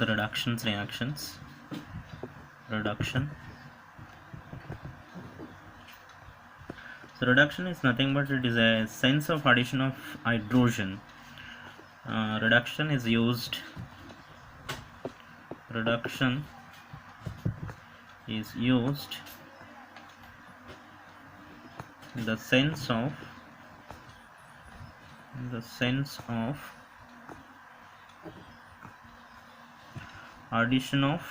the reactions. Reduction. So reduction is nothing but it is a sense of addition of hydrogen. Reduction is used in the sense of addition of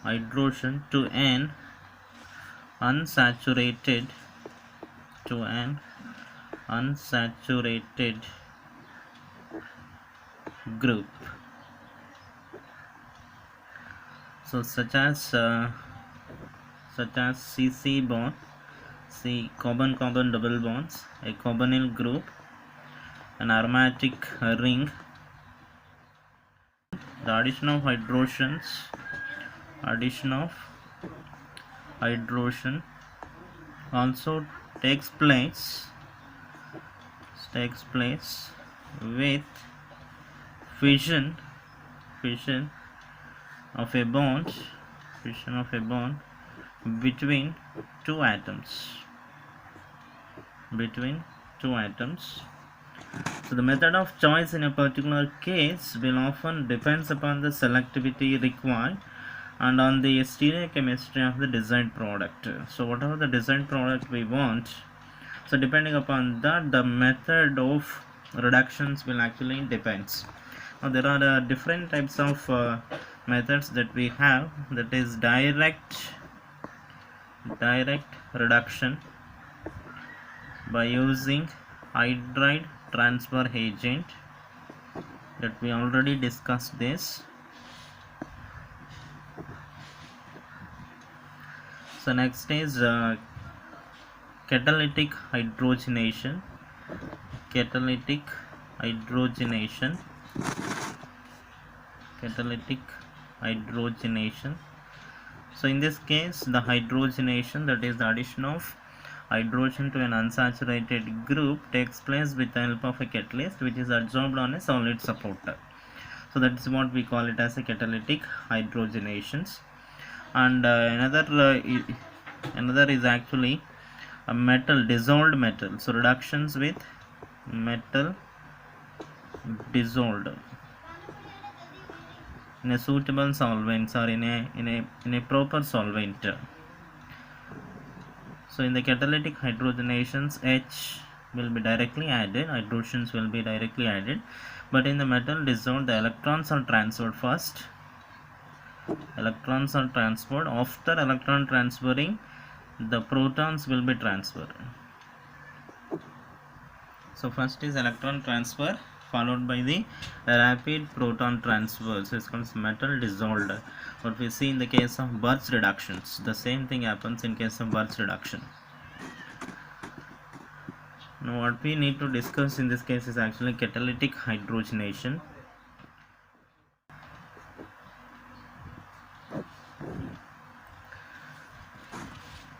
hydrogen to an unsaturated group. So such as CC bond, C carbon double bonds, a carbonyl group, an aromatic ring. The addition of hydrogen also takes place with fission of a bond between two atoms. So the method of choice in a particular case will often depends upon the selectivity required and on the stereochemistry of the desired product. So whatever the desired product we want, so depending upon that, the method of reductions will actually depends. Now there are different types of methods that we have, that is direct reduction by using hydride transfer agent, that we already discussed this. So next is catalytic hydrogenation. So in this case, the hydrogenation, that is the addition of hydrogen to an unsaturated group, takes place with the help of a catalyst which is adsorbed on a solid supporter. So that is what we call it as a catalytic hydrogenations. And another is actually a dissolved metal. So reductions with metal dissolved in a suitable solvents or in a proper solvent. So in the catalytic hydrogenations, H will be directly added, hydrogens will be directly added, but in the metal dissolved, the electrons are transferred first. After electron transferring, the protons will be transferred. So first is electron transfer, followed by the rapid proton transfer. So it's called metal dissolved. What we see in the case of Birch reductions, the same thing happens in case of Birch reduction. Now what we need to discuss in this case is actually catalytic hydrogenation.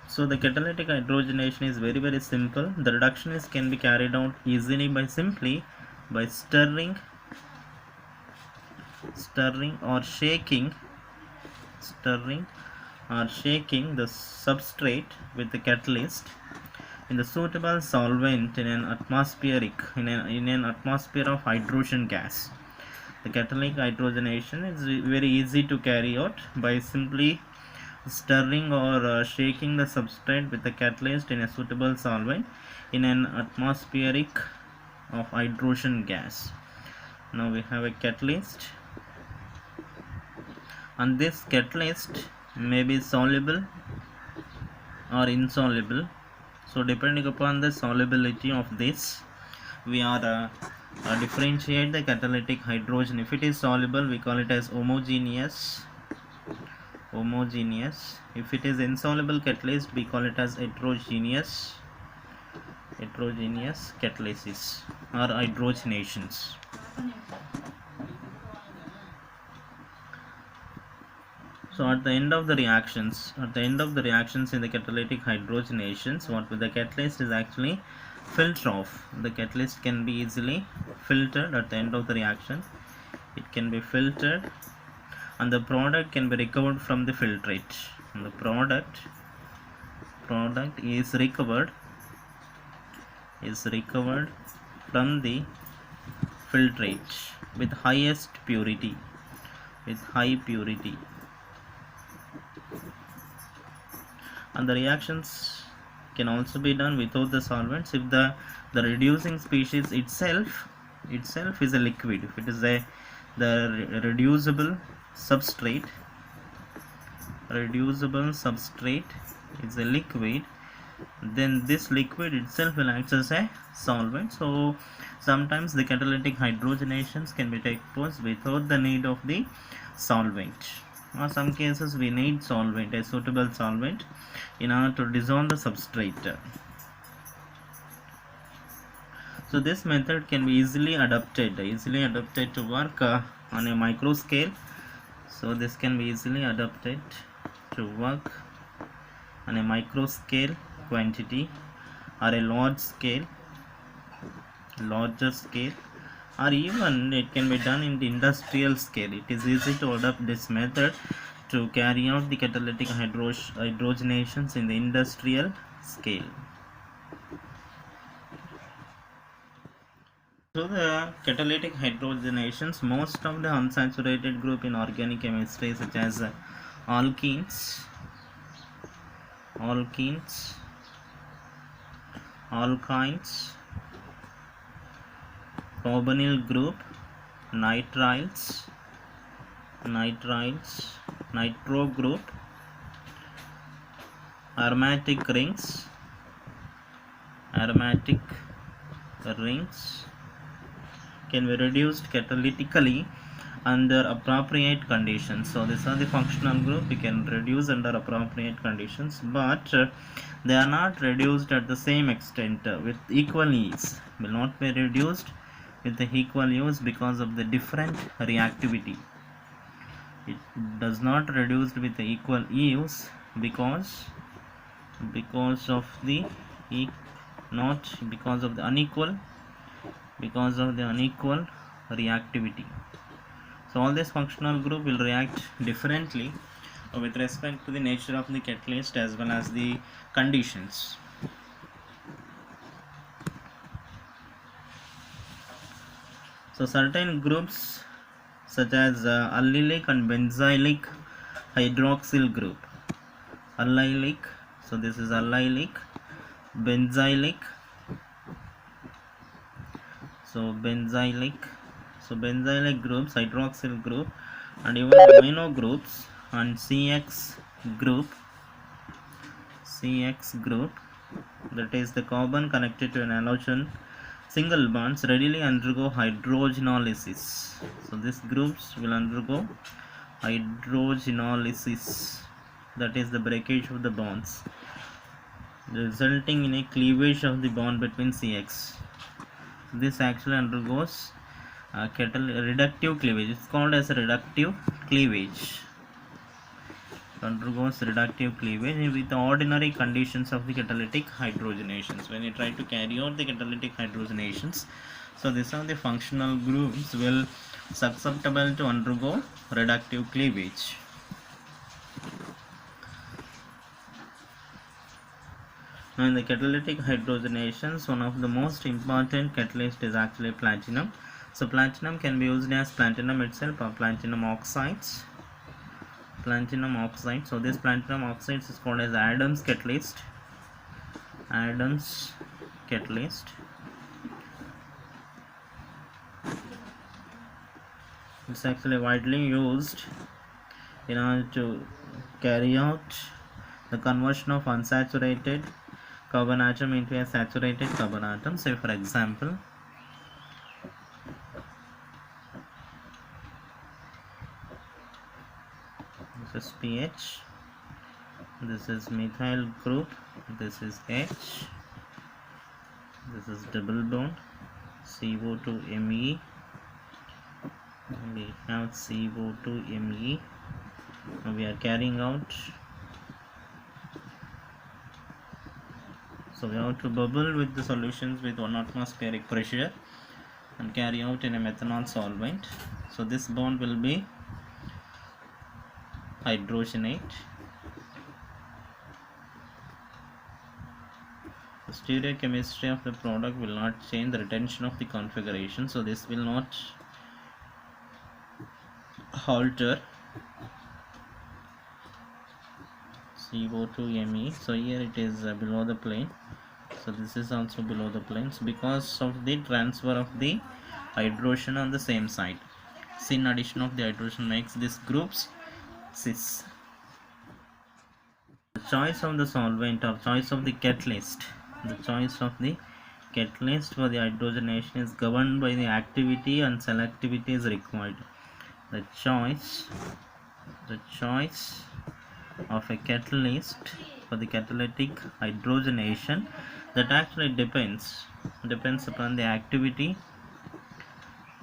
So the catalytic hydrogenation is very simple. The reduction can be carried out easily by simply stirring or shaking the substrate with the catalyst in the suitable solvent in an atmosphere of hydrogen gas. The catalytic hydrogenation is very easy to carry out by simply stirring or shaking the substrate with the catalyst in a suitable solvent in an atmosphere of hydrogen gas. Now we have a catalyst, and this catalyst may be soluble or insoluble. So depending upon the solubility of this, we are differentiate the catalytic hydrogen. If it is soluble, we call it as homogeneous. If it is insoluble catalyst, we call it as heterogeneous catalysis or hydrogenations. So at the end of the reactions in the catalytic hydrogenations, what with the catalyst is actually filter off. The catalyst can be easily filtered at the end of the reaction. It can be filtered and the product can be recovered from the filtrate. And the product is recovered from the filtrate with highest purity, with high purity. And the reactions can also be done without the solvents if the reducing species itself is a liquid. If it is the reducible substrate is a liquid, then this liquid itself will act as a solvent. So sometimes the catalytic hydrogenations can be take place without the need of the solvent, or some cases we need solvent, a suitable solvent, in order to dissolve the substrate. So this method can be easily adapted to work on a micro scale. So this can be easily adapted to work on a micro scale quantity or a larger scale, or even it can be done in the industrial scale. It is easy to adopt this method to carry out the catalytic hydrogenations in the industrial scale. So the catalytic hydrogenations, most of the unsaturated group in organic chemistry such as alkenes, alkynes, carbonyl group, nitriles, nitro group, aromatic rings can be reduced catalytically under appropriate conditions. So these are the functional group we can reduce under appropriate conditions, but they are not reduced at the same extent with equal ease. Will not be reduced with the equal use because of the different reactivity. It does not reduce with the equal use because of the unequal reactivity. So all this functional group will react differently with respect to the nature of the catalyst as well as the conditions. So certain groups such as allylic and benzylic hydroxyl group. Allylic, so this is allylic, benzylic, so benzylic groups, hydroxyl group, and even amino groups, and CX group, that is the carbon connected to an halogen single bonds, readily undergo hydrogenolysis. So these groups will undergo hydrogenolysis, that is the breakage of the bonds, resulting in a cleavage of the bond between CX. This actually undergoes reductive cleavage. It's called as a reductive cleavage. It undergoes reductive cleavage with the ordinary conditions of the catalytic hydrogenations. When you try to carry out the catalytic hydrogenations, so these are the functional groups will susceptible to undergo reductive cleavage. Now in the catalytic hydrogenations, one of the most important catalyst is actually platinum. So platinum can be used as platinum itself or platinum oxides. So this platinum oxides is called as Adams catalyst. It's actually widely used in order to carry out the conversion of unsaturated carbon atom into a saturated carbon atom. Say for example, this is PH, this is methyl group, this is H, this is double bond, CO2Me, we have CO2Me. Now we are carrying out So we have to bubble with the solutions with 1 atmospheric pressure and carry out in a methanol solvent. So this bond will be hydrogenate. The stereochemistry of the product will not change the retention of the configuration, so this will not alter. CO2Me, so here it is below the plane, so this is also below the plane. So because of the transfer of the hydrogen on the same side, syn addition of the hydrogen makes these groups cis. The choice of the solvent or choice of the catalyst, the choice of the catalyst for the hydrogenation is governed by the activity and selectivity is required. The choice of a catalyst for the catalytic hydrogenation, that actually depends upon the activity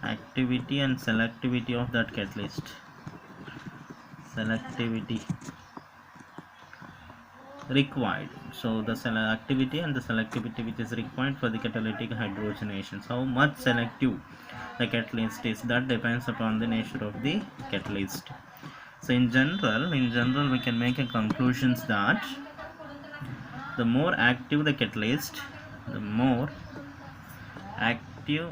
and selectivity of that catalyst. Selectivity required, so the activity and the selectivity which is required for the catalytic hydrogenation. So how much selective the catalyst is, that depends upon the nature of the catalyst. So in general we can make a conclusions that the more active the catalyst, the more active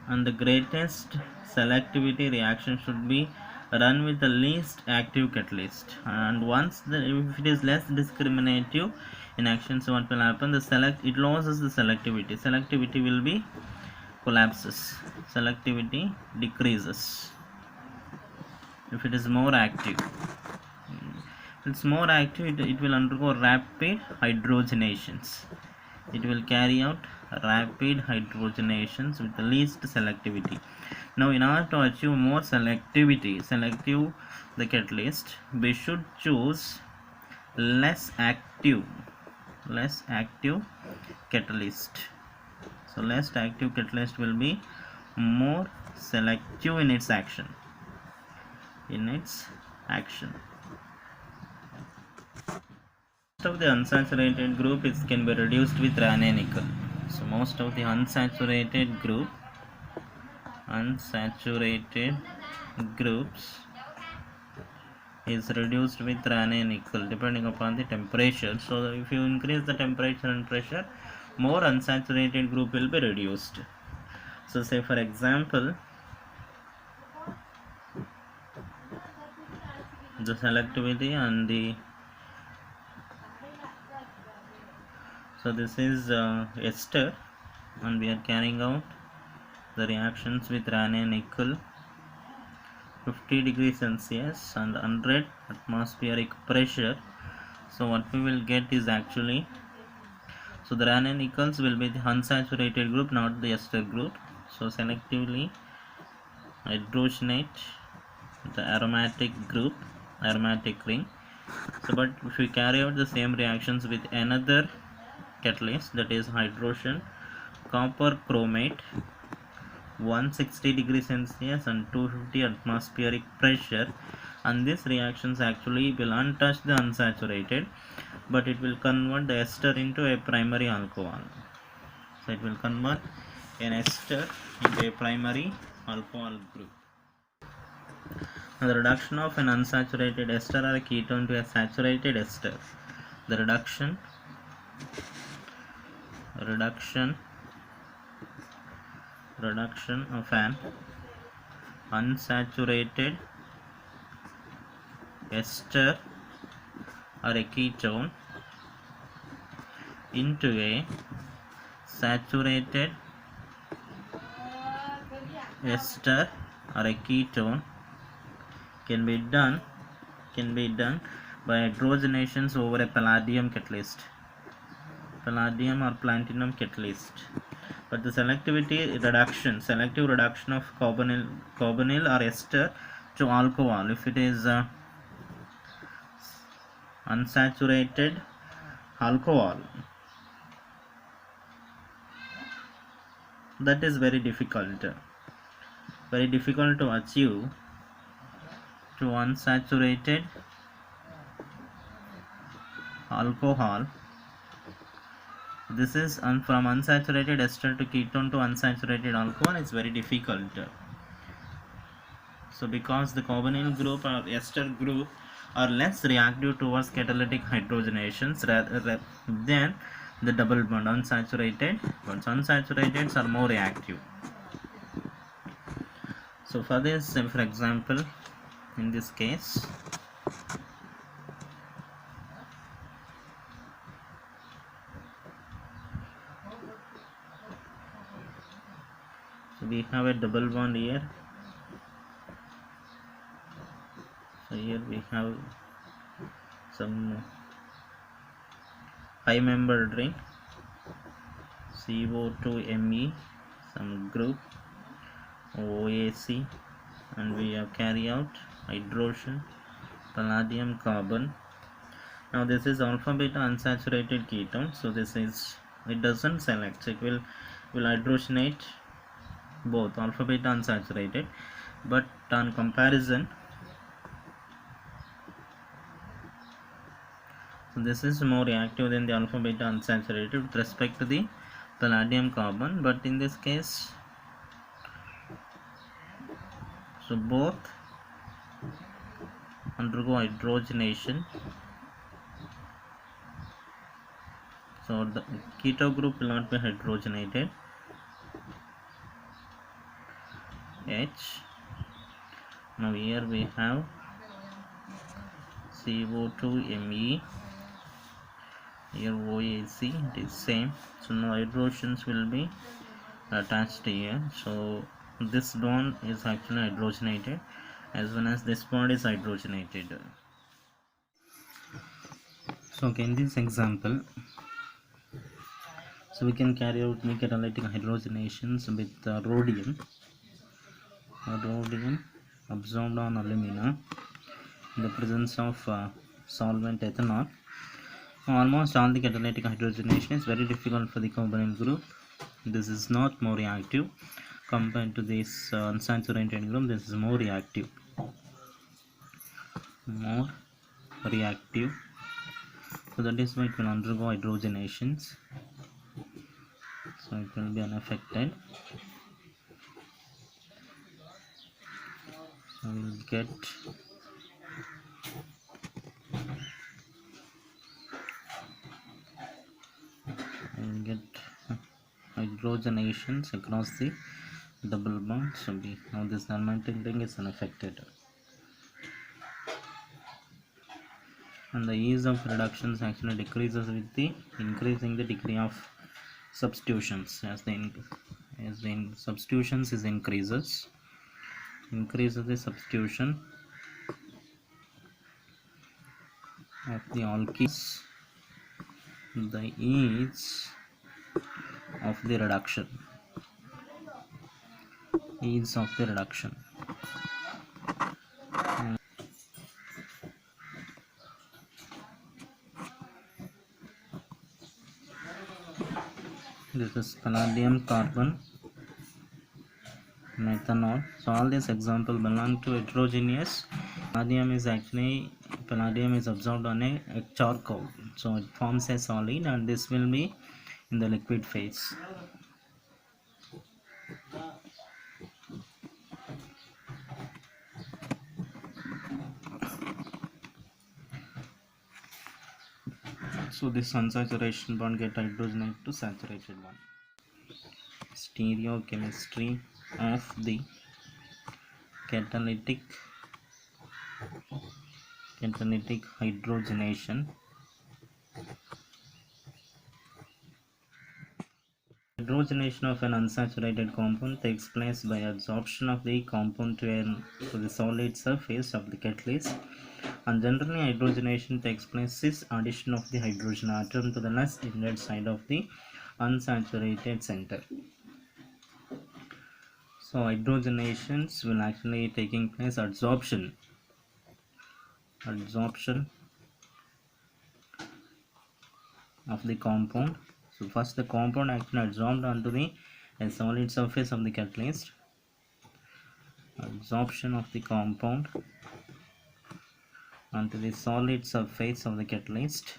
and the greatest selectivity reaction should be run with the least active catalyst. And once if it is less discriminative in action, so what will happen, it loses the selectivity will be collapses, selectivity decreases. If it is more active, it's more active, it will undergo rapid hydrogenations. It will carry out rapid hydrogenations with the least selectivity. Now in order to achieve more selective the catalyst, we should choose less active catalyst. So less active catalyst will be more selective in its action. Most of the unsaturated group can be reduced with Raney nickel. So most of the unsaturated groups is reduced with Raney nickel depending upon the temperature. So if you increase the temperature and pressure, more unsaturated group will be reduced. So say for example, the selectivity and the, so this is ester, and we are carrying out the reactions with Raney nickel, 50 degrees Celsius and 100 atmospheric pressure. So what we will get is actually, so the Raney nickels will be the unsaturated group, not the ester group. So selectively hydrogenate the aromatic ring. So but if we carry out the same reactions with another catalyst, that is hydrogen copper chromate, 160 degrees Celsius and 250 atmospheric pressure, and these reactions actually will untouch the unsaturated, but it will convert the ester into a primary alcohol. So it will convert an ester into a primary alcohol group. Now the reduction of an unsaturated ester or a ketone to a saturated ester, the reduction of an unsaturated ester or a ketone into a saturated ester or a ketone can be done by hydrogenations over a palladium catalyst, palladium or platinum catalyst. But the selective reduction of carbonyl or ester to alcohol, if it is unsaturated alcohol, that is very difficult to achieve to unsaturated alcohol. This is from unsaturated ester to ketone to unsaturated alcohol is very difficult. So because the carbonyl group or ester group are less reactive towards catalytic hydrogenations rather than the double bond unsaturated bonds. Unsaturated are more reactive. So for this, for example, in this case, so we have a double bond here. So here we have some high membered ring CO2Me, some group OAC, and we have carry out hydrogen palladium carbon. Now this is alpha beta unsaturated ketone, so this is, it doesn't select, it will hydrogenate both alpha beta unsaturated, but on comparison, so this is more reactive than the alpha beta unsaturated with respect to the palladium carbon, but in this case, so both undergo hydrogenation. So the keto group will not be hydrogenated. H. Now here we have CO2Me. Here OAC, it is same. So now hydrogens will be attached here. So this bond is actually hydrogenated, as well as this bond is hydrogenated. So okay, in this example, so we can carry out catalytic hydrogenations with rhodium absorbed on alumina in the presence of solvent ethanol. Almost all the catalytic hydrogenation is very difficult for the carbonyl group. This is not more reactive compared to this unsaturated group. This is more reactive. So that is why it will undergo hydrogenations. So it will be unaffected. So we will get hydrogenations across the double bond. So now this nonmetallic ring is unaffected, and the ease of reductions actually decreases with the increasing the degree of substitutions. As the substitutions is increases the substitution of the alkenes, the ease of the reduction. This is palladium carbon methanol. So all these examples belong to heterogeneous. Palladium is absorbed on a charcoal, so it forms a solid, and this will be in the liquid phase. So this unsaturation bond get hydrogenated to saturated one. Stereochemistry of the catalytic hydrogenation. Hydrogenation of an unsaturated compound takes place by adsorption of the compound to the solid surface of the catalyst, and generally hydrogenation takes place is addition of the hydrogen atom to the less inlet side of the unsaturated center. So hydrogenations will actually taking place adsorption of the compound. So first the compound actually adsorbed onto the solid surface of the catalyst. Adsorption of the compound onto the solid surface of the catalyst.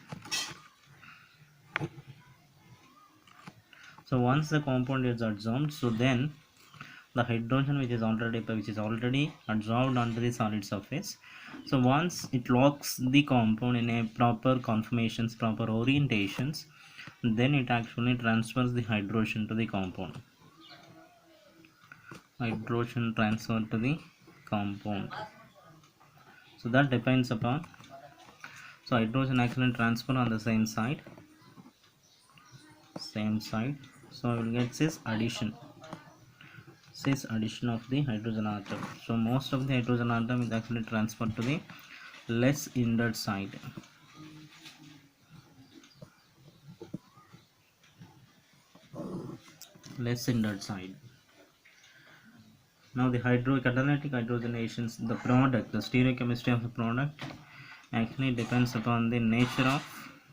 So once the compound is adsorbed, so then the hydrogen which is already adsorbed onto the solid surface, so once it locks the compound in a proper conformations, proper orientations, then it actually transfers the hydrogen to the compound. Hydrogen transfer to the compound. So that depends upon, so hydrogen actually transfer on the same side. So I will get cis addition of the hydrogen atom. So most of the hydrogen atom is actually transferred to the less hindered side. Now the catalytic hydrogenations, the stereochemistry of the product actually depends upon the nature of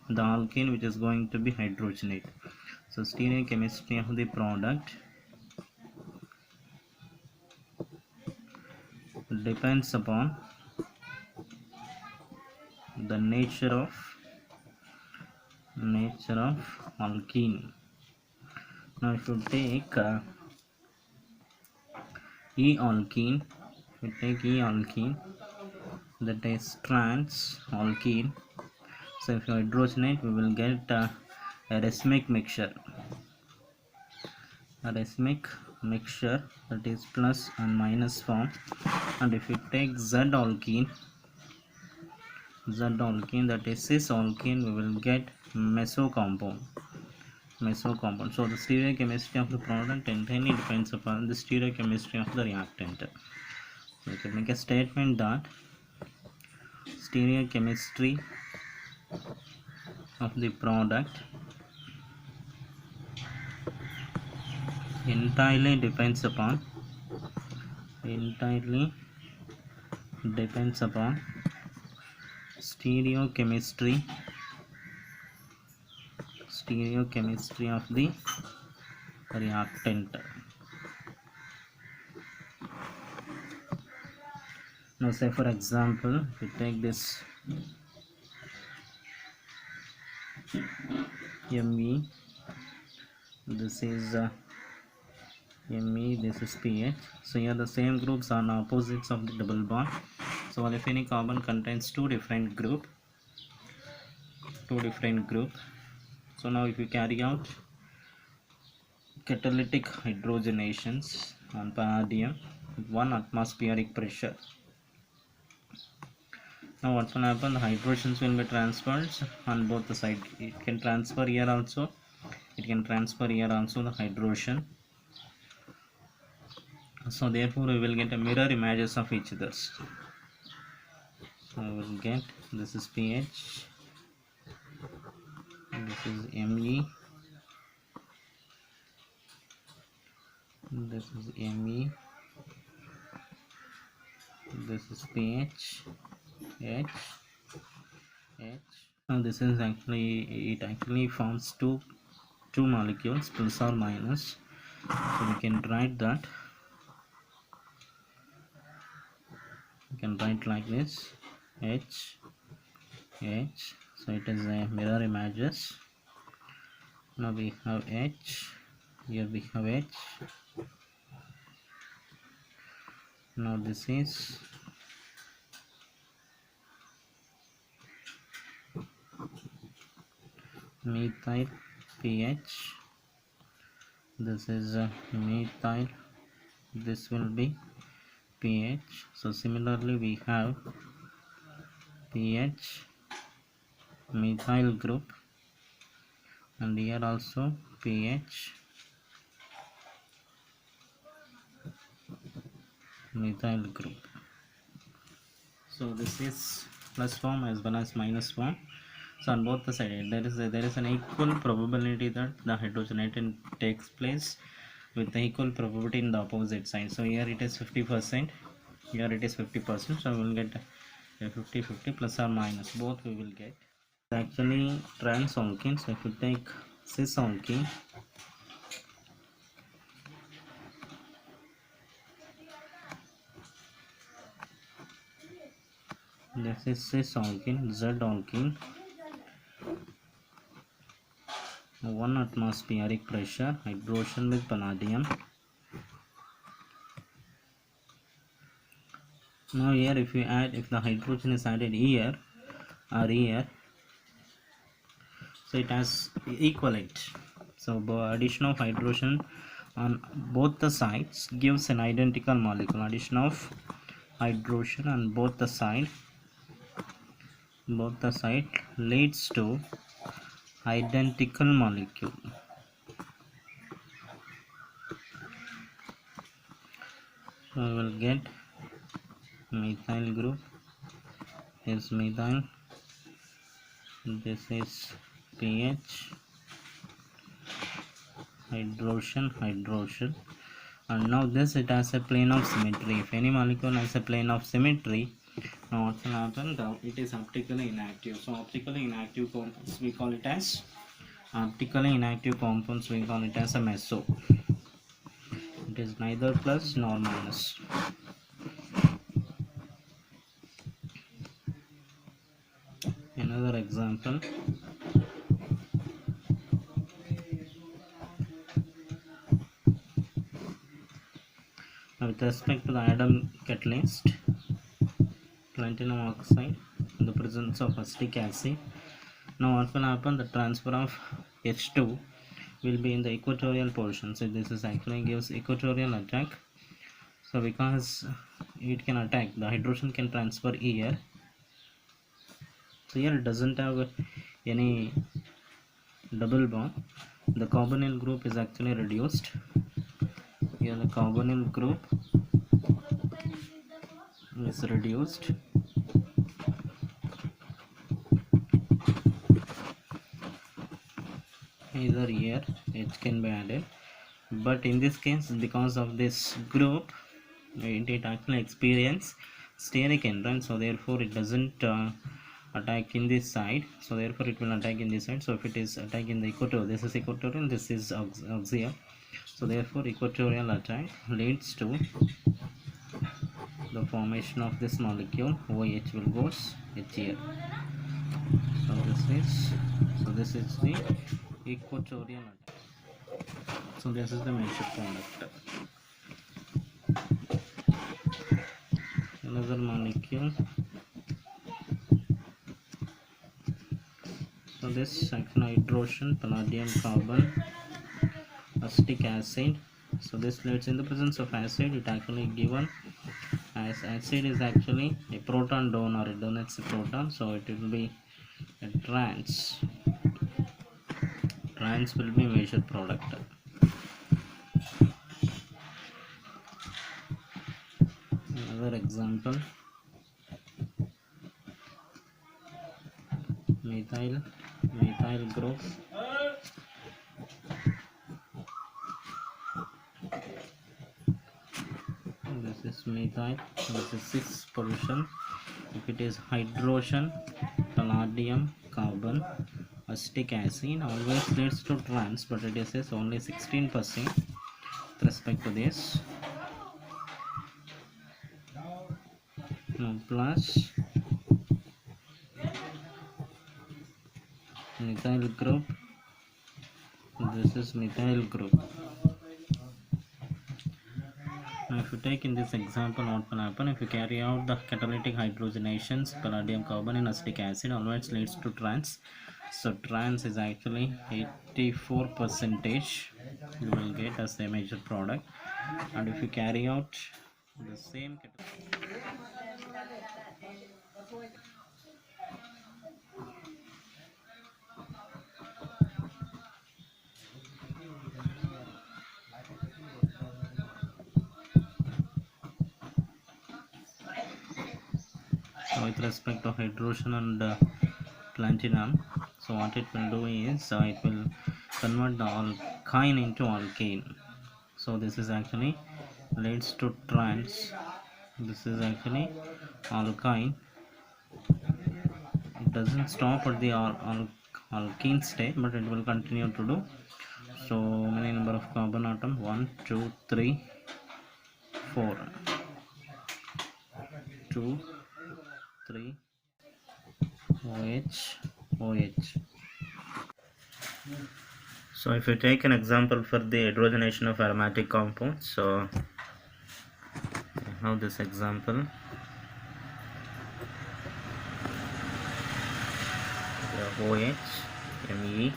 the alkene which is going to be hydrogenate. So stereochemistry of the product depends upon the nature of alkene. Now if you take E-alkene, that is trans alkene. So if you hydrogenate, we will get a racemic mixture. That is plus and minus form. And if you take Z-alkene, that is cis-alkene, we will get meso compound. So the stereochemistry of the product entirely depends upon the stereochemistry of the reactant. So we can make a statement that stereochemistry of the product entirely depends upon stereochemistry of the reactant. Now say for example, if we take this Me, this is Me, this is pH. So here the same groups are opposites of the double bond. So olefinic carbon contains two different group. So now if you carry out catalytic hydrogenations on palladium with 1 atmospheric pressure, now what will happen? The hydrogens will be transferred on both the sides. It can transfer here also, the hydrogen. So therefore we will get a mirror images of each other. So we will get, this is pH, this is Me, this is Me, this is pH, H. Now this is actually forms two molecules plus or minus. So we can write that. You can write like this, H. So it is a mirror images. Now we have H, here we have H. Now this is methyl pH, this is methyl, this will be pH. So similarly we have pH, methyl group, and here also pH, methyl group. So this is plus form as well as minus form. So on both the sides there is an equal probability that the hydrogenating takes place with the equal probability in the opposite side. So here it is 50%, here it is 50%. So we will get a 50-50 plus or minus, both we will get. Actually trans alkene. So if you take cis alkene, This is cis alkene, Z alkene, 1 atmospheric pressure, hydrogen with palladium. Now here if the hydrogen is added here or here, so it has equivalent. So addition of hydrogen on both the sides gives an identical molecule. Addition of hydrogen on both the side leads to identical molecule. So we will get methyl group is methyl, this is pH, hydrogen, and now this it has a plane of symmetry. If any molecule has a plane of symmetry, now what will happen? It is optically inactive. So optically inactive compounds we call it as a meso. It is neither plus nor minus. Another example, with respect to the Adam catalyst, platinum oxide in the presence of acetic acid. Now what will happen? The transfer of H2 will be in the equatorial portion. So this is actually gives equatorial attack. So because it can attack, the hydrogen can transfer here. So here it doesn't have any double bond. The carbonyl group is actually reduced. Here the carbonyl group is reduced. Either here H can be added, but in this case because of this group it actually experience steric entrance, so therefore it doesn't attack in this side, so therefore it will attack in this side. So if it is attack in the equatorial, this is equatorial, this is axial, so therefore equatorial attack leads to the formation of this molecule. OH will goes H here. So this is the equatorial attack. So this is the measured product. Another molecule. So this hydrogen, palladium, carbon, acetic acid. So this leads in the presence of acid, it actually given as acid is actually a proton donor, it donates a proton, so it will be a trans will be measured product. Another example, methyl group, this is methyl, this is 6 position. If it is hydrogen, palladium, carbon, acetic acid, always leads to trans, but it is only 16% with respect to this. Now plus methyl group, this is methyl group. Now if you take in this example, what will happen? If you carry out the catalytic hydrogenations, palladium, carbon and acetic acid, always leads to trans. So trans is actually 84% you will get as a major product. And if you carry out the same with respect to hydrogen and platinum, so what it will do is it will convert the alkyne into alkane. So this is actually leads to trans, this is actually alkyne. It doesn't stop at the alkene state, but it will continue to do. So many number of carbon atom, 1 2 3 4 2 3 OH, OH. So if you take an example for the hydrogenation of aromatic compounds, so I have this example. We have OH, Me,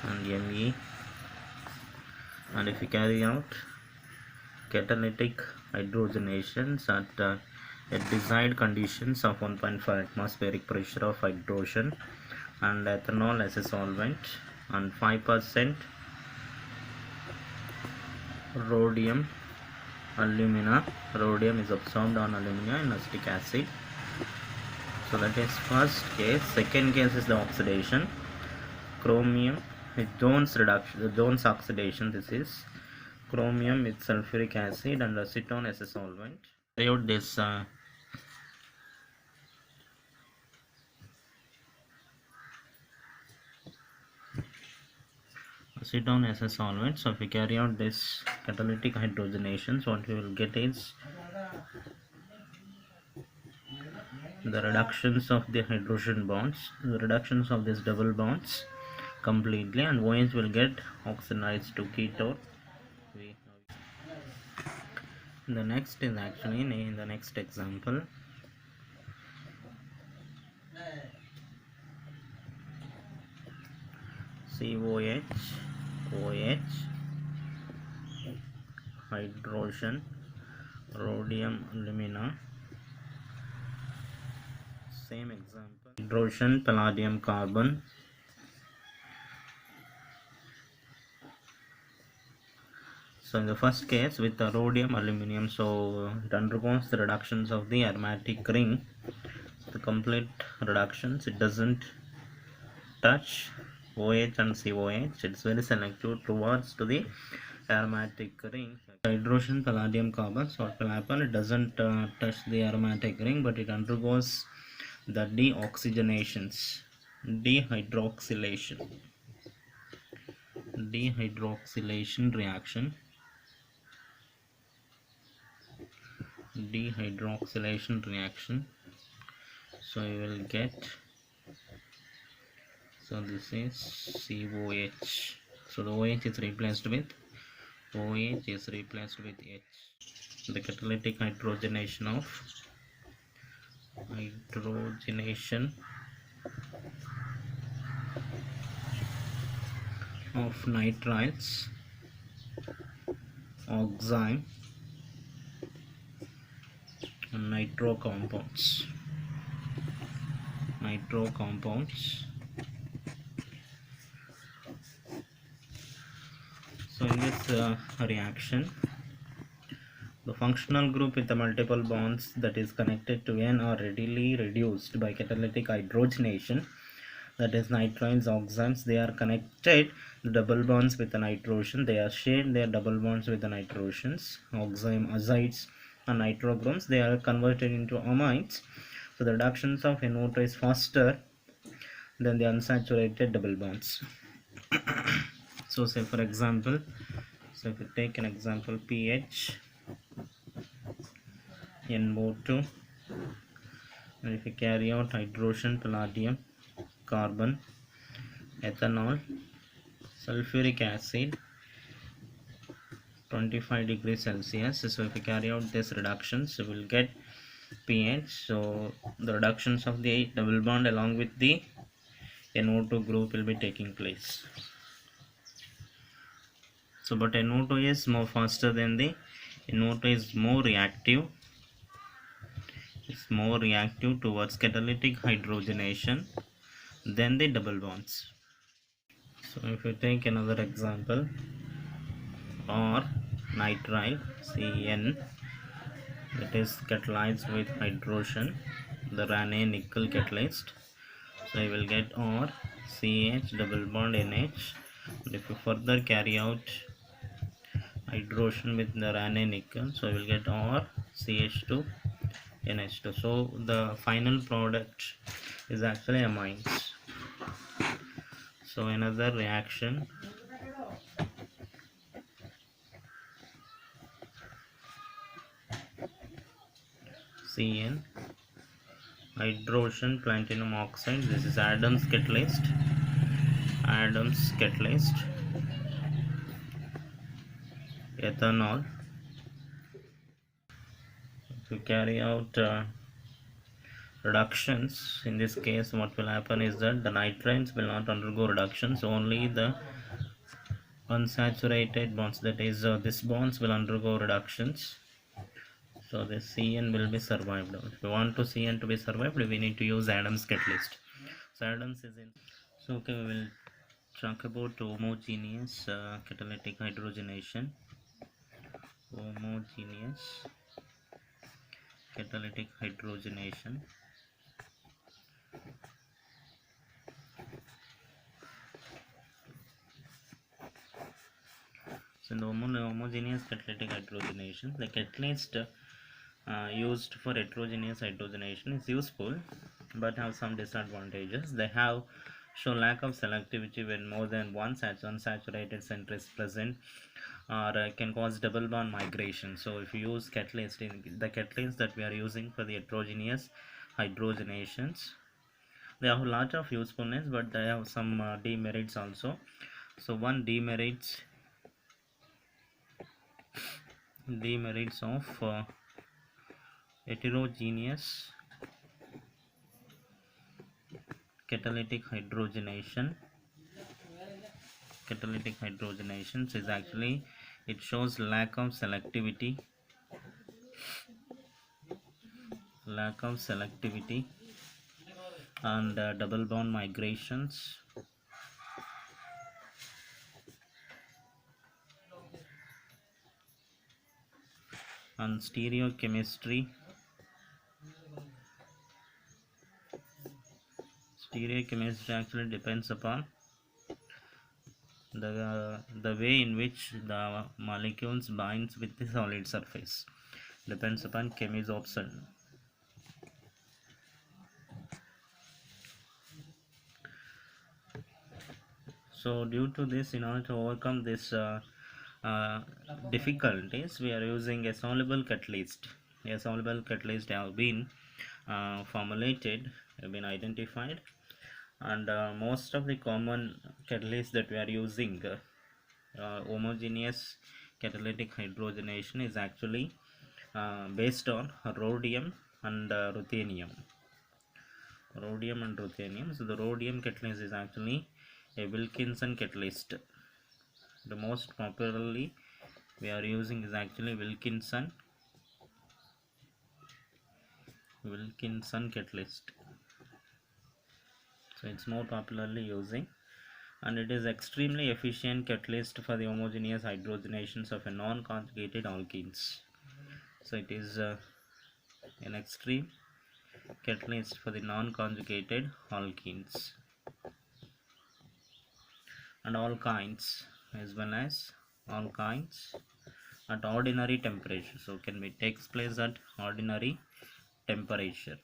and Me, and if you carry out catalytic hydrogenations at desired conditions of 1.5 atmospheric pressure of hydrogen and ethanol as a solvent and 5% rhodium alumina. Rhodium is absorbed on alumina in acetic acid. So that is first case. Second case is the oxidation. Chromium with Jones oxidation. This is chromium with sulfuric acid and acetone as a solvent. Carry out this acetone as a solvent. So if we carry out this catalytic hydrogenation, so what we will get is the reductions of the hydrogen bonds, the reductions of these double bonds completely, and OH will get oxidized to ketone. The next is actually in the next example. COH, OH, hydrogen, rhodium alumina. Same example. Hydrogen, palladium, carbon. So in the first case with the rhodium aluminum, so it undergoes the reductions of the aromatic ring, the complete reductions. It doesn't touch OH and COH. It's very selective towards to the aromatic ring. Hydrogen, palladium, carbon. So what will happen? It doesn't touch the aromatic ring, but it undergoes the deoxygenations, dehydroxylation reaction. Dehydroxylation reaction. So you will get, so this is COH. So the OH is replaced with H. The catalytic hydrogenation of nitriles, oxime, and nitro compounds. So in this reaction, the functional group with the multiple bonds that is connected to N are readily reduced by catalytic hydrogenation. That is nitriles, oximes, they are connected to double bonds with the nitrogen. They are shared their double bonds with the nitrogens. Oxime, azides, and nitrochromes, they are converted into amides. So the reductions of NO2 is faster than the unsaturated double bonds. So say for example, so if you take an example pH NO2, and if you carry out hydrogen, palladium, carbon, ethanol, sulfuric acid, 25 degrees Celsius. So if you carry out this reductions, you will get pH. So the reductions of the double bond along with the NO2 group will be taking place. So but NO2 is more faster than the NO2 is more reactive. It's more reactive towards catalytic hydrogenation than the double bonds. So if you take another example, or nitrile CN, that is catalyzed with hydrogen, the Raney nickel catalyst. So you will get or CH double bond NH. And if you further carry out hydrogen with the Raney nickel, so you will get or CH2 NH2. So the final product is actually amines. So another reaction, CN hydrogen platinum oxide. This is Adams catalyst. Adams catalyst. Ethanol. To carry out reductions, in this case what will happen is that the nitrates will not undergo reductions, only the unsaturated bonds, that is this bonds will undergo reductions. So the CN will be survived. If we want to CN to be survived, we need to use Adams catalyst. So Adams is in. So okay, we will talk about homogeneous catalytic hydrogenation. Homogeneous catalytic hydrogenation. So in the homogeneous catalytic hydrogenation, the catalyst used for heterogeneous hydrogenation is useful, but have some disadvantages. They have show lack of selectivity when more than one unsaturated center is present, or can cause double bond migration. So if you use catalyst, in the catalyst that we are using for the heterogeneous hydrogenations, they have a lot of usefulness, but they have some demerits also. So one demerits of heterogeneous catalytic hydrogenations is actually it shows lack of selectivity and double bond migrations and stereochemistry actually depends upon the way in which the molecules binds with the solid surface, depends upon chemisorption. So due to this, in order to overcome this uh, difficulties, we are using a soluble catalyst. A soluble catalyst have been formulated, have been identified, and most of the common catalysts that we are using, homogeneous catalytic hydrogenation, is actually based on rhodium and ruthenium. So the rhodium catalyst is actually a Wilkinson catalyst. The most popularly we are using is actually Wilkinson catalyst. So it's more popularly using, and it is extremely efficient catalyst for the homogeneous hydrogenations of a non-conjugated alkenes. So it is an extreme catalyst for the non-conjugated alkenes and alkynes, as well as alkynes at ordinary temperature. So can be takes place at ordinary temperature.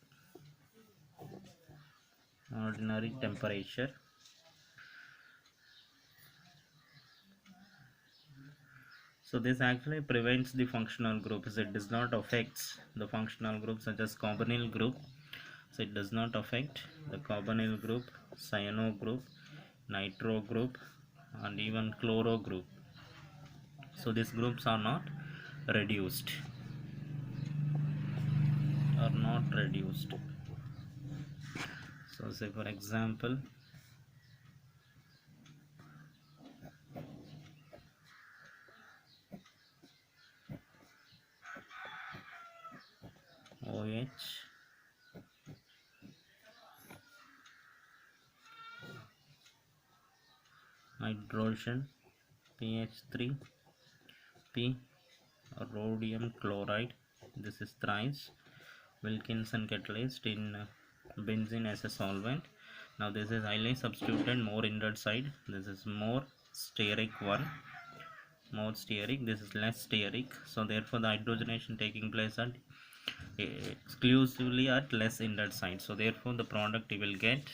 So this actually prevents the functional groups. It does not affect the functional groups such as carbonyl group. So it does not affect the carbonyl group, cyano group, nitro group, and even chloro group. So these groups are not reduced. So say for example, OH, hydrogen, PH3, P, rhodium chloride. This is thrice Wilkinson catalyst in benzene as a solvent. Now this is highly substituted, more inert side. This is more steric one, this is less steric. So therefore the hydrogenation taking place at exclusively at less inert side. So therefore the product you will get,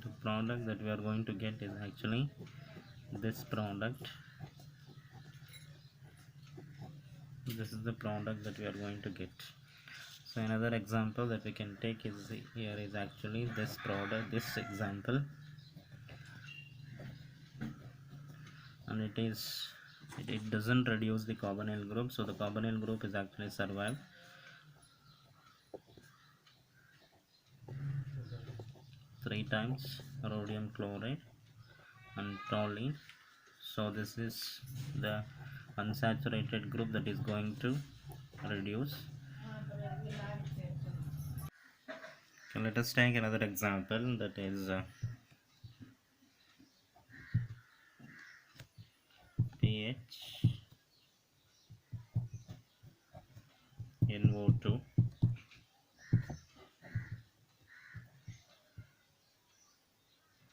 the product that we are going to get is actually this product. This is the product that we are going to get. So another example that we can take is here is actually this product, this example, and it doesn't reduce the carbonyl group, so the carbonyl group is actually survived 3 times rhodium chloride and toluene. So this is the unsaturated group that is going to reduce. So let us take another example, that is pH NO2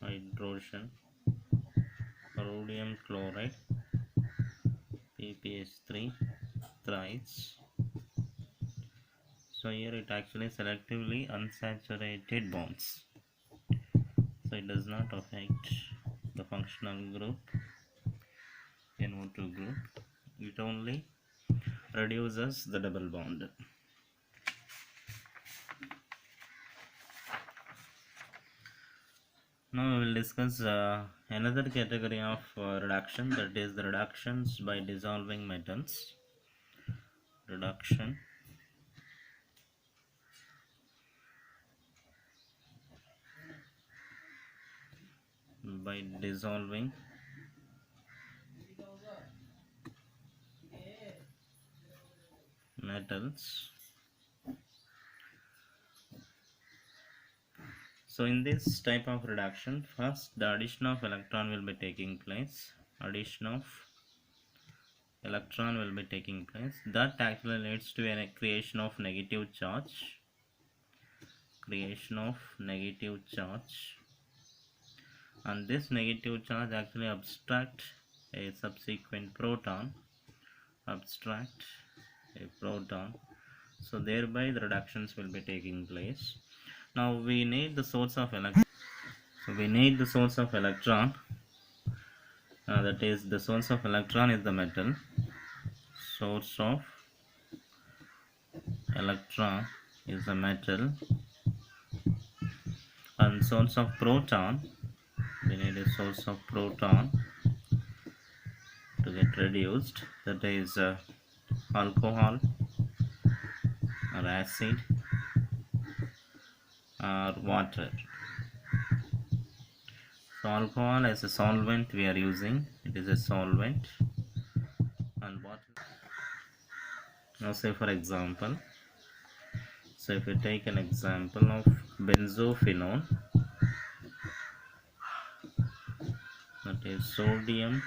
hydrogen rhodium chloride PPH3 thrice. So here it actually selectively unsaturated bonds, so it does not affect the functional group NO2 group, it only reduces the double bond. Now we will discuss another category of reduction, that is the reductions by dissolving metals. Reduction by dissolving metals. So in this type of reduction, first the addition of electron will be taking place. Addition of electron will be taking place. That actually leads to a creation of negative charge. Creation of negative charge. And this negative charge actually abstract a subsequent proton. Abstract a proton. So thereby the reductions will be taking place. Now we need the source of electron. So we need the source of electron. That is, the source of electron is the metal. Source of electron is the metal, and source of proton, we need a source of proton to get reduced, that is alcohol or acid or water. So alcohol as a solvent we are using, it is a solvent, and water. Now say for example, so if you take an example of benzophenone, that is sodium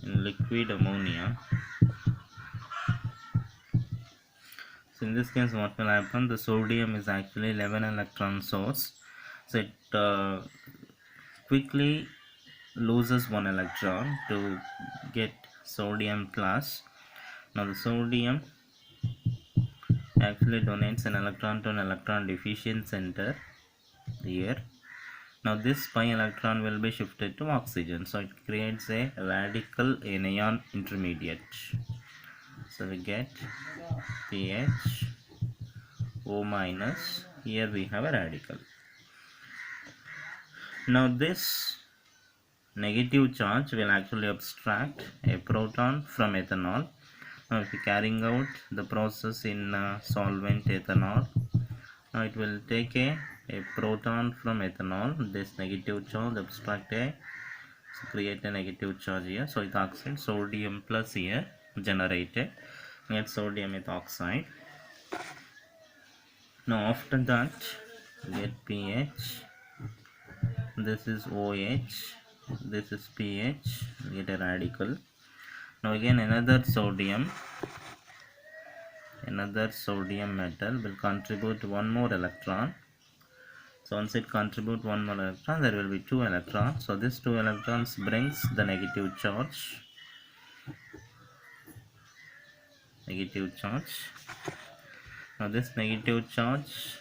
in liquid ammonia. So in this case what will happen, the sodium is actually 11 electron source, so it quickly loses 1 electron to get sodium plus. Now the sodium actually donates an electron to an electron deficient center here. Now this pi electron will be shifted to oxygen, so it creates a radical anion intermediate. So we get pH O minus, here we have a radical. Now this negative charge will actually abstract a proton from ethanol. Now if you carrying out the process in solvent ethanol, now it will take a proton from ethanol, this negative charge abstract a, so create a negative charge here, so it oxide sodium plus here generated, get sodium with oxide. Now after that get pH, this is OH, this is pH, get a radical. Now again another sodium metal will contribute one more electron. So once it contribute one more electron, there will be 2 electrons. So this 2 electrons brings the negative charge. Now this negative charge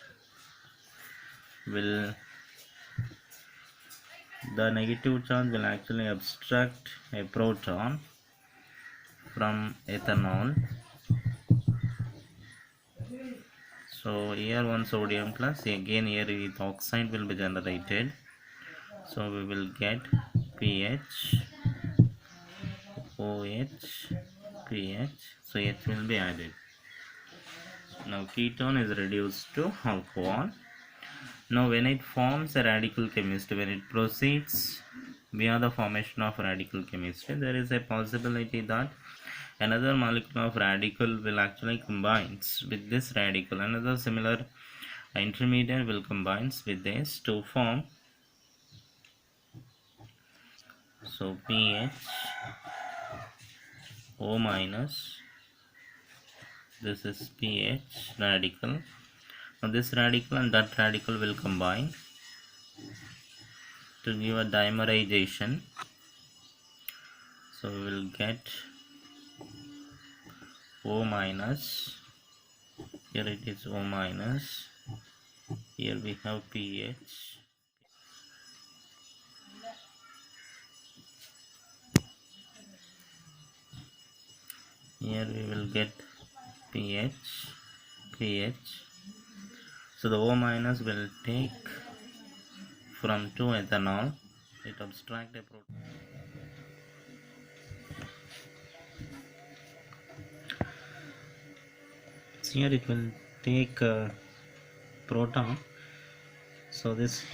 will actually abstract a proton from ethanol So here one sodium plus, again here with oxide will be generated, so we will get pH, OH, pH, so H will be added. Now ketone is reduced to alcohol. Now when it forms a radical chemistry, when it proceeds via the formation of radical chemistry, there is a possibility that another molecule of radical will actually combines with this radical. Another similar intermediate will combines with this to form, so pH, O minus, this is pH radical. Now this radical and that radical will combine to give a dimerization. So we will get O minus, here it is O minus, here we have pH, here we will get pH, pH. So the O minus will take from 2-ethanol, it abstract a proton. So here it will take a proton. So this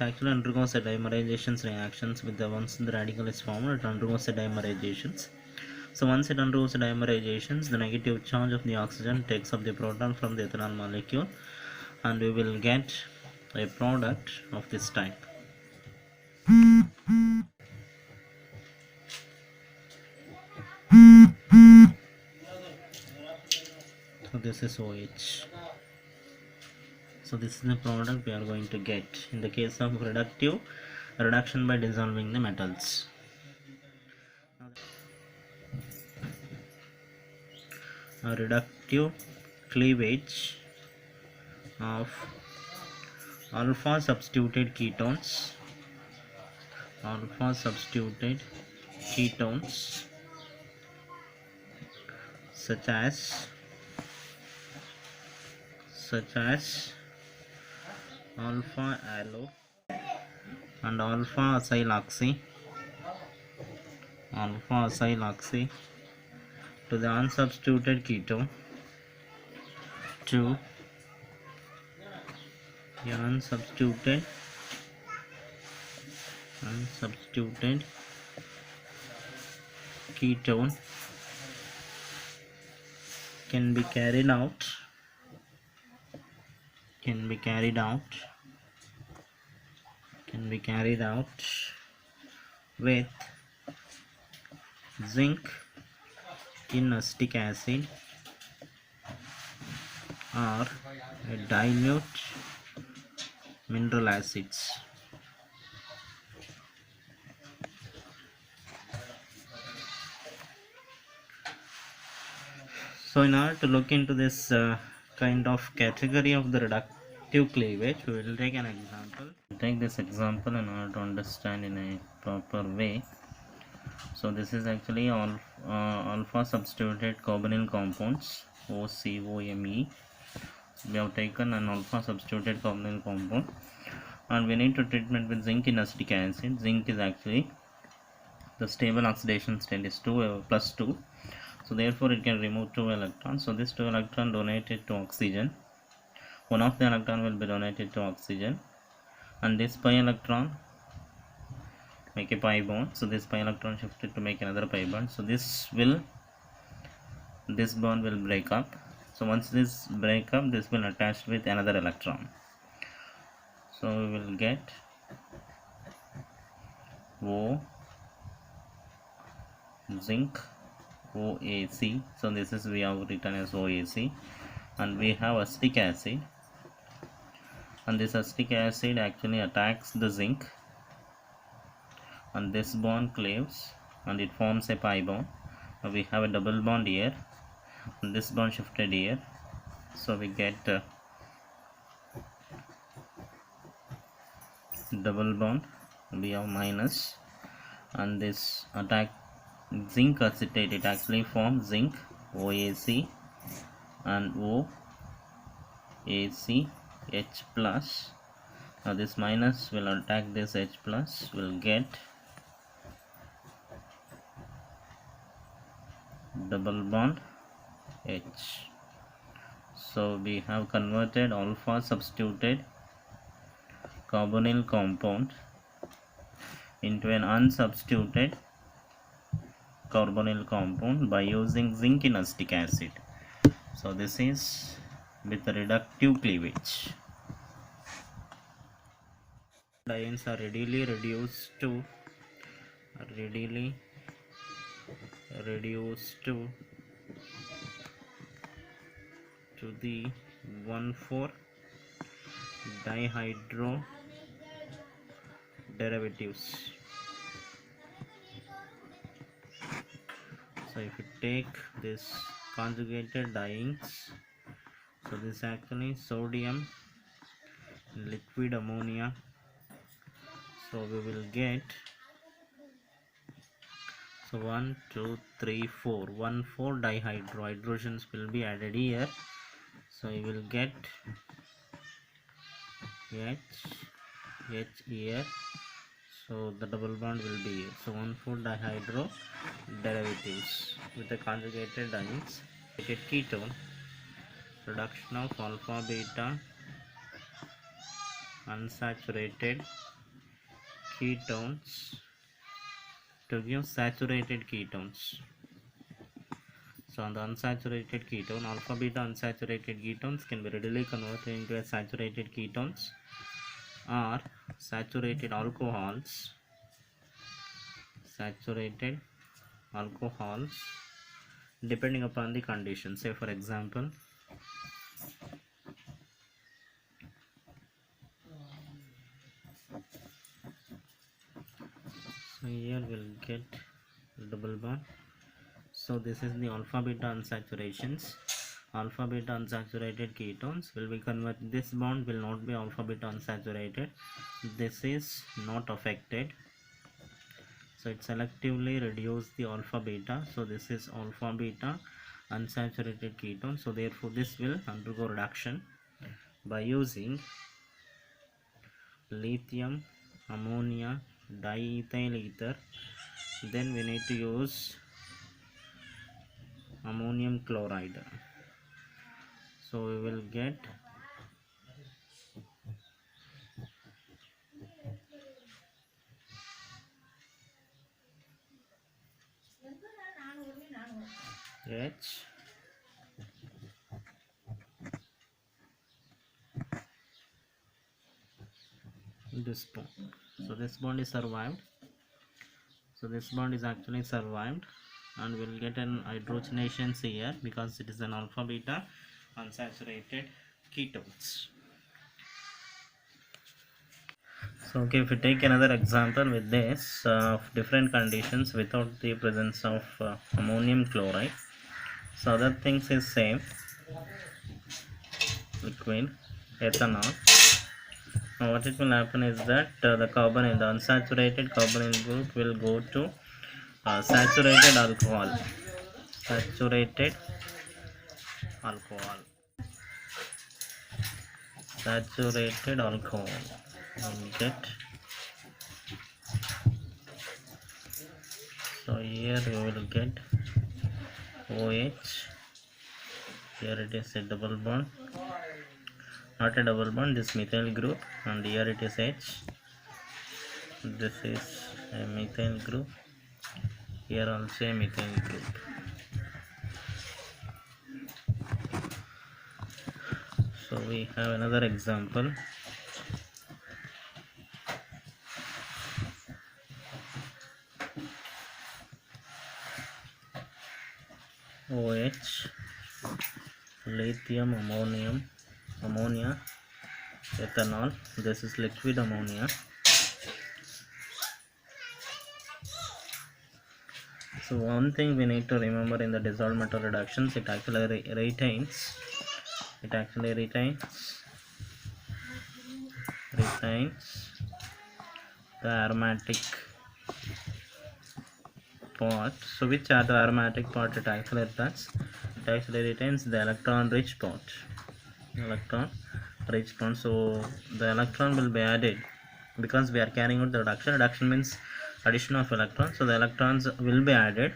actually undergoes a dimerization reactions with the once the radical is formed, it undergoes a dimerizations. So once it undergoes dimerizations, the negative charge of the oxygen takes up the proton from the ethanol molecule, and we will get a product of this type. So this is OH. So this is the product we are going to get in the case of reduction by dissolving the metals. A reductive cleavage of alpha substituted ketones, such as alpha allo and alpha acyloxy to the unsubstituted ketone to the unsubstituted ketone can be carried out with zinc in acetic acid or dilute mineral acids. So in order to look into this kind of category of the reductive cleavage, we will take an example. Take this example in order to understand in a proper way. So this is actually alpha substituted carbonyl compounds, OCOMe. We have taken an alpha substituted carbonyl compound, and we need to treatment with zinc in acetic acid. Zinc is actually the stable oxidation state is 2 plus 2, so therefore it can remove 2 electrons. So this 2 electron donated to oxygen, one of the electron will be donated to oxygen, and this pi electron make a pi bond, so this pi electron shifted to make another pi bond, so this bond will break up. So once this break up, this will attach with another electron, so we will get O zinc OAC. So this is we have written as OAC, and we have acetic acid, and this acetic acid actually attacks the zinc, and this bond cleaves and it forms a pi bond. We have a double bond here, and this bond shifted here, so we get double bond, we have minus, and this attack zinc acetate, it actually forms zinc OAC and O, ACH plus. Now this minus will attack this H plus, will get double bond H. So we have converted alpha substituted carbonyl compound into an unsubstituted carbonyl compound by using zinc in acetic acid. So this is with the reductive cleavage. Ions are readily reduced to the 1,4 dihydro derivatives. So if you take this conjugated dyings, so this is actually sodium liquid ammonia. So we will get 1, 2, 3, 4. 1,4 dihydro hydrogens will be added here. So you will get H here. So the double bond will be here. So 1,4 dihydro derivatives with the conjugated dyings. Ketone, reduction of alpha beta unsaturated ketones to give saturated ketones. So on the unsaturated ketone, alpha beta unsaturated ketones can be readily converted into a saturated ketones or saturated alcohols depending upon the condition. Say for example, so here we'll get double bond. So this is the alpha beta unsaturations. Alpha beta unsaturated ketones will be converted. This bond will not be alpha beta unsaturated. This is not affected. So it selectively reduce the alpha beta. So this is alpha beta unsaturated ketone. So therefore this will undergo reduction by using lithium ammonia diethyl ether. Then we need to use ammonium chloride. So we will get H this bond. So this bond is survived. So this bond is actually survived, and we'll get an hydrogenations here because it is an alpha beta unsaturated ketones. So okay, if we take another example with this of different conditions without the presence of ammonium chloride. So other things is same, liquid ethanol. Now what it will happen is that the unsaturated carbonyl group will go to saturated alcohol and get. So here you will get OH. Here it is a double bond, not a double bond, this methyl group, and here it is H. This is a methyl group, here also a methyl group. So we have another example. OH, lithium ammonia, ethanol. This is liquid ammonia. So one thing we need to remember in the dissolved metal reductions, it actually retains the aromatic part. So which are the aromatic part it actually retains? It actually retains the electron rich part. electron reached one. So the electron will be added because we are carrying out the reduction. Reduction means addition of electrons. So the electrons will be added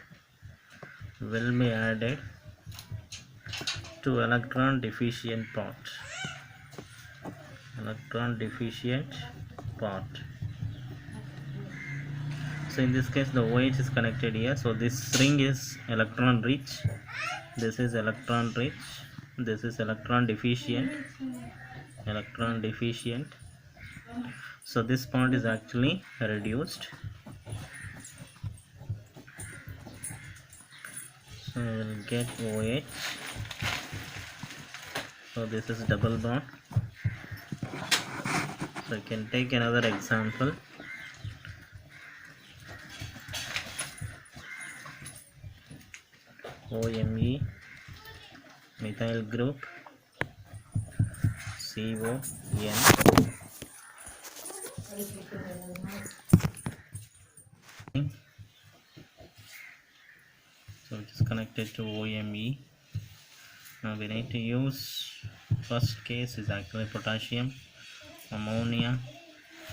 to electron deficient part. So in this case the OH is connected here. So this ring is electron rich, this is electron rich, this is electron deficient. So this part is actually reduced. So we will get OH. So this is double bond. So you can take another example. OMe methyl group CON. So it is connected to OMe. Now we need to use, first case is actually potassium, ammonia,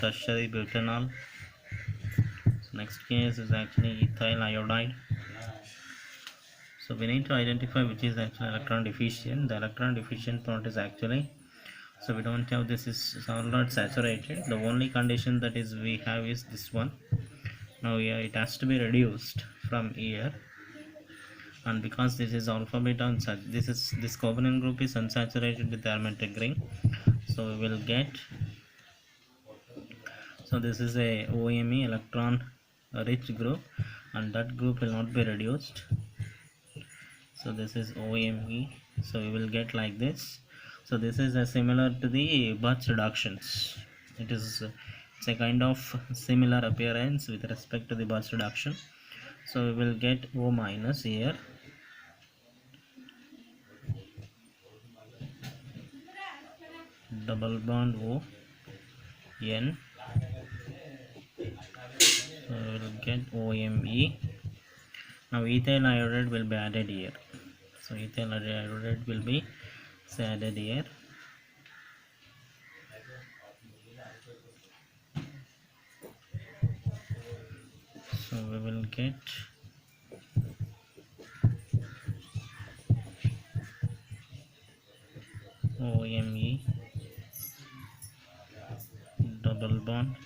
tertiary butanol. So next case is actually ethyl iodide. So we need to identify which is actually electron deficient. The electron deficient part is actually, so we don't have, this is all not saturated. The only condition that is we have is this one. Now here it has to be reduced from here, and because this is alpha beta this covalent group is unsaturated with the aromatic ring, so we will get, so this is a OMe electron rich group, and that group will not be reduced. So this is OMe, so we will get like this. So this is similar to the Bach reductions. It's a kind of similar appearance with respect to the Bach reduction. So we will get O minus here, double bond O N. So we will get OMe. Now ethyl iodide will be added here. So ethyl iodide will be added here. So we will get OMe double bond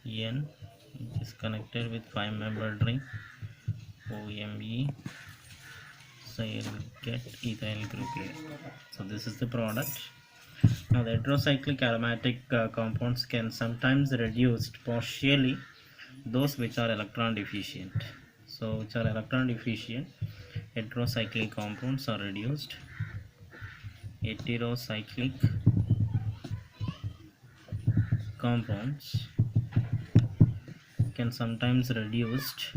N, which is connected with 5-membered ring OMe. So you will get ethyl group here. So this is the product. Now the heterocyclic aromatic compounds can sometimes reduce partially those which are electron deficient. So which are electron deficient, heterocyclic compounds are reduced. Heterocyclic compounds can sometimes reduced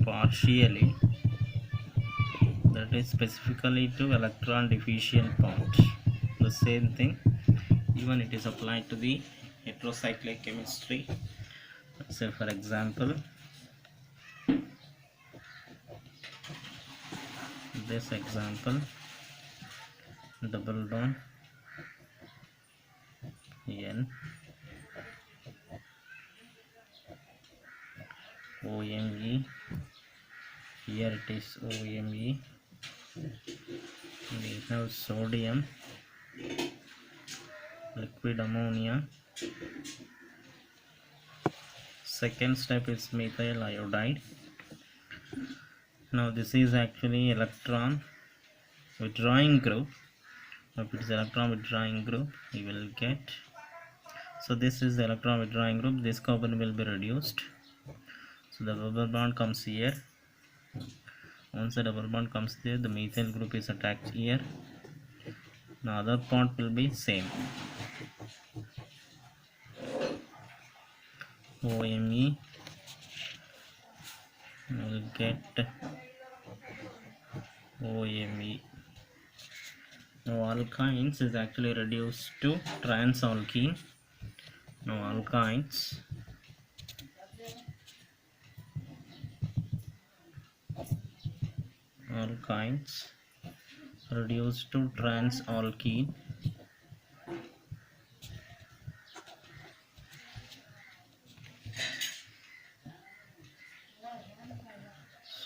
partially, that is specifically to electron deficient part. The same thing, even it is applied to the heterocyclic chemistry. So for example, this example, double bond N OMe, here it is OMe, we have sodium, liquid ammonia. Second step is methyl iodide. Now this is actually electron withdrawing group. If it is electron withdrawing group, you will get, so this is the electron withdrawing group, this carbon will be reduced. So the double bond comes here. Once the double bond comes there, the methyl group is attached here. Now other part will be same. OMe will get OMe. Now alkynes is actually reduced to transalkene. Now alkynes reduced to trans-alkene.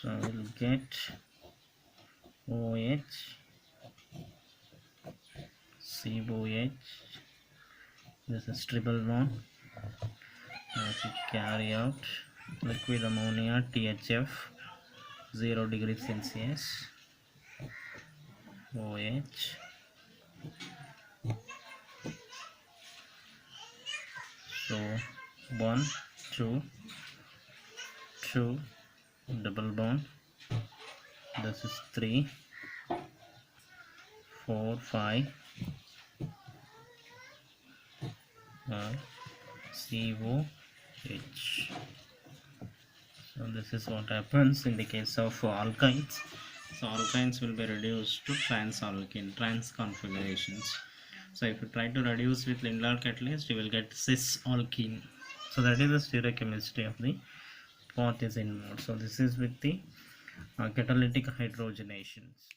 So we'll get OH, COH. This is triple bond. As we carry out liquid ammonia THF 0 degrees Celsius, OH, so 1 2 2 double bond. This is 3 4 5 COH. So this is what happens in the case of alkynes. So alkynes will be reduced to trans-alkene, trans configurations. So if you try to reduce with Lindlar catalyst, you will get cis-alkene. So that is the stereochemistry of the path is involved. So this is with the catalytic hydrogenations.